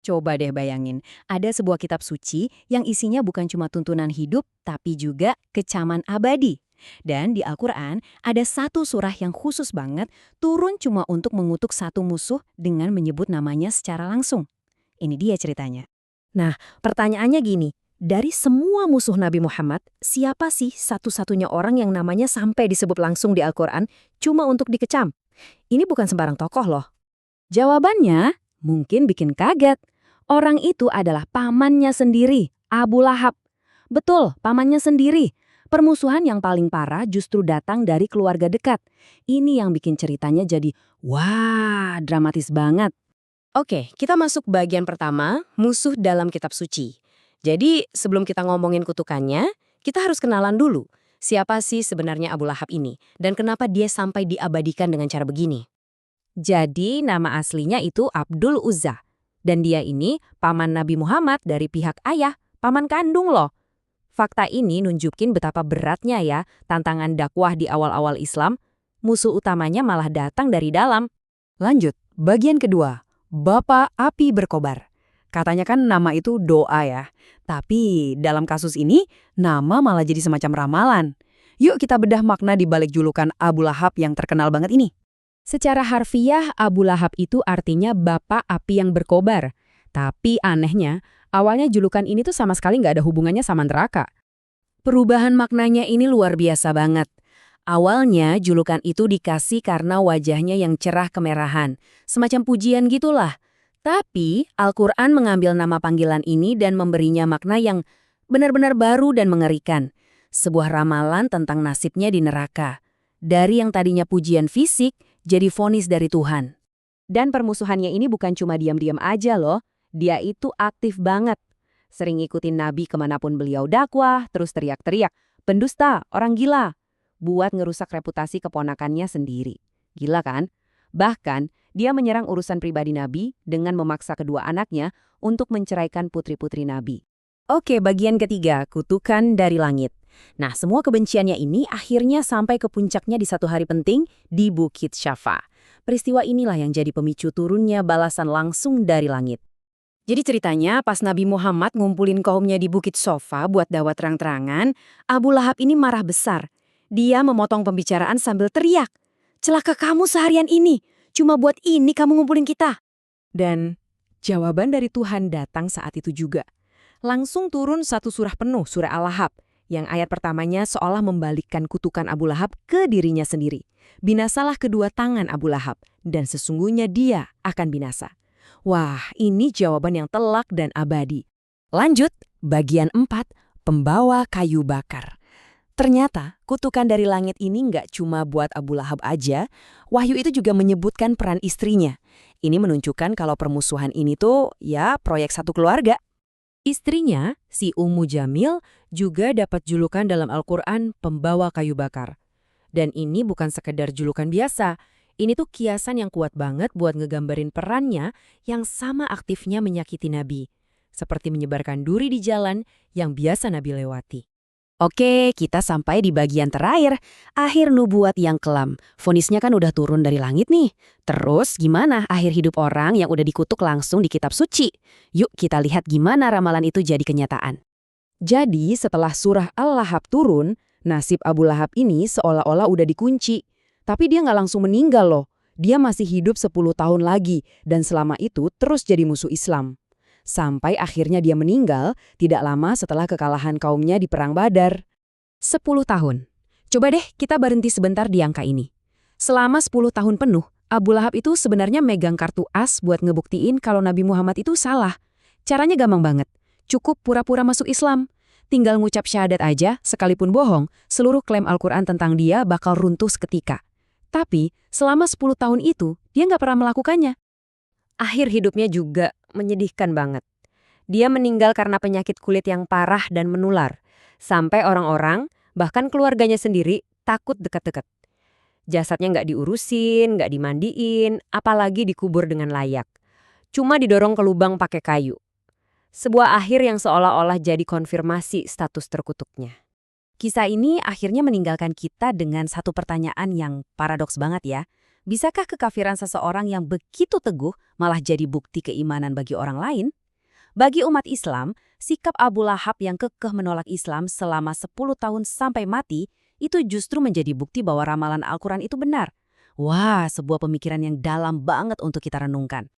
Coba deh bayangin, ada sebuah kitab suci yang isinya bukan cuma tuntunan hidup, tapi juga kecaman abadi. Dan di Al-Quran, ada satu surah yang khusus banget turun cuma untuk mengutuk satu musuh dengan menyebut namanya secara langsung. Ini dia ceritanya. Nah, pertanyaannya gini, dari semua musuh Nabi Muhammad, siapa sih satu-satunya orang yang namanya sampai disebut langsung di Al-Quran cuma untuk dikecam? Ini bukan sembarang tokoh loh. Jawabannya mungkin bikin kaget. Orang itu adalah pamannya sendiri, Abu Lahab. Betul, pamannya sendiri. Permusuhan yang paling parah justru datang dari keluarga dekat. Ini yang bikin ceritanya jadi, wah, dramatis banget. Oke, kita masuk bagian pertama, musuh dalam kitab suci. Jadi, sebelum kita ngomongin kutukannya, kita harus kenalan dulu. Siapa sih sebenarnya Abu Lahab ini? Dan kenapa dia sampai diabadikan dengan cara begini? Jadi nama aslinya itu Abdul Uzza. Dan dia ini paman Nabi Muhammad dari pihak ayah, paman kandung loh. Fakta ini nunjukin betapa beratnya ya tantangan dakwah di awal-awal Islam. Musuh utamanya malah datang dari dalam. Lanjut, bagian kedua, Bapa Api Berkobar. Katanya kan nama itu doa ya, tapi dalam kasus ini nama malah jadi semacam ramalan. Yuk kita bedah makna di balik julukan Abu Lahab yang terkenal banget ini. Secara harfiah, Abu Lahab itu artinya bapak api yang berkobar. Tapi anehnya, awalnya julukan ini tuh sama sekali nggak ada hubungannya sama neraka. Perubahan maknanya ini luar biasa banget. Awalnya julukan itu dikasih karena wajahnya yang cerah kemerahan, semacam pujian gitulah. Tapi Al-Quran mengambil nama panggilan ini dan memberinya makna yang benar-benar baru dan mengerikan. Sebuah ramalan tentang nasibnya di neraka. Dari yang tadinya pujian fisik, jadi vonis dari Tuhan. Dan permusuhannya ini bukan cuma diam-diam aja loh. Dia itu aktif banget. Sering ngikutin Nabi kemanapun beliau dakwah, terus teriak-teriak, pendusta, orang gila. Buat ngerusak reputasi keponakannya sendiri. Gila kan? Bahkan, dia menyerang urusan pribadi Nabi dengan memaksa kedua anaknya untuk menceraikan putri-putri Nabi. Oke, bagian ketiga, kutukan dari langit. Nah, semua kebenciannya ini akhirnya sampai ke puncaknya di satu hari penting di Bukit Syafa. Peristiwa inilah yang jadi pemicu turunnya balasan langsung dari langit. Jadi ceritanya pas Nabi Muhammad ngumpulin kaumnya di Bukit Syafa buat dakwah terang-terangan, Abu Lahab ini marah besar. Dia memotong pembicaraan sambil teriak, "Celaka kamu seharian ini, cuma buat ini kamu ngumpulin kita." Dan jawaban dari Tuhan datang saat itu juga. Langsung turun satu surah penuh, surah Al-Lahab, yang ayat pertamanya seolah membalikkan kutukan Abu Lahab ke dirinya sendiri. Binasalah kedua tangan Abu Lahab, dan sesungguhnya dia akan binasa. Wah, ini jawaban yang telak dan abadi. Lanjut, bagian 4, pembawa kayu bakar. Ternyata, kutukan dari langit ini nggak cuma buat Abu Lahab aja, Wahyu itu juga menyebutkan peran istrinya. Ini menunjukkan kalau permusuhan ini tuh, ya, proyek satu keluarga. Istrinya, si Ummu Jamil, juga dapat julukan dalam Al-Quran pembawa kayu bakar. Dan ini bukan sekedar julukan biasa, ini tuh kiasan yang kuat banget buat ngegambarin perannya yang sama aktifnya menyakiti Nabi. Seperti menyebarkan duri di jalan yang biasa Nabi lewati. Oke, kita sampai di bagian terakhir, akhir nubuat yang kelam. Vonisnya kan udah turun dari langit nih. Terus gimana akhir hidup orang yang udah dikutuk langsung di kitab suci? Yuk kita lihat gimana ramalan itu jadi kenyataan. Jadi setelah surah Al-Lahab turun, nasib Abu Lahab ini seolah-olah udah dikunci. Tapi dia nggak langsung meninggal loh. Dia masih hidup 10 tahun lagi dan selama itu terus jadi musuh Islam. Sampai akhirnya dia meninggal tidak lama setelah kekalahan kaumnya di Perang Badar. 10 tahun. Coba deh kita berhenti sebentar di angka ini. Selama 10 tahun penuh, Abu Lahab itu sebenarnya megang kartu as buat ngebuktiin kalau Nabi Muhammad itu salah. Caranya gampang banget. Cukup pura-pura masuk Islam. Tinggal ngucap syahadat aja, sekalipun bohong, seluruh klaim Al-Quran tentang dia bakal runtuh seketika. Tapi selama 10 tahun itu, dia nggak pernah melakukannya. Akhir hidupnya juga menyedihkan banget. Dia meninggal karena penyakit kulit yang parah dan menular. Sampai orang-orang, bahkan keluarganya sendiri, takut dekat-dekat. Jasadnya nggak diurusin, nggak dimandiin, apalagi dikubur dengan layak. Cuma didorong ke lubang pakai kayu. Sebuah akhir yang seolah-olah jadi konfirmasi status terkutuknya. Kisah ini akhirnya meninggalkan kita dengan satu pertanyaan yang paradoks banget ya. Bisakah kekafiran seseorang yang begitu teguh malah jadi bukti keimanan bagi orang lain? Bagi umat Islam, sikap Abu Lahab yang kekeh menolak Islam selama 10 tahun sampai mati itu justru menjadi bukti bahwa ramalan Al-Quran itu benar. Wah, sebuah pemikiran yang dalam banget untuk kita renungkan.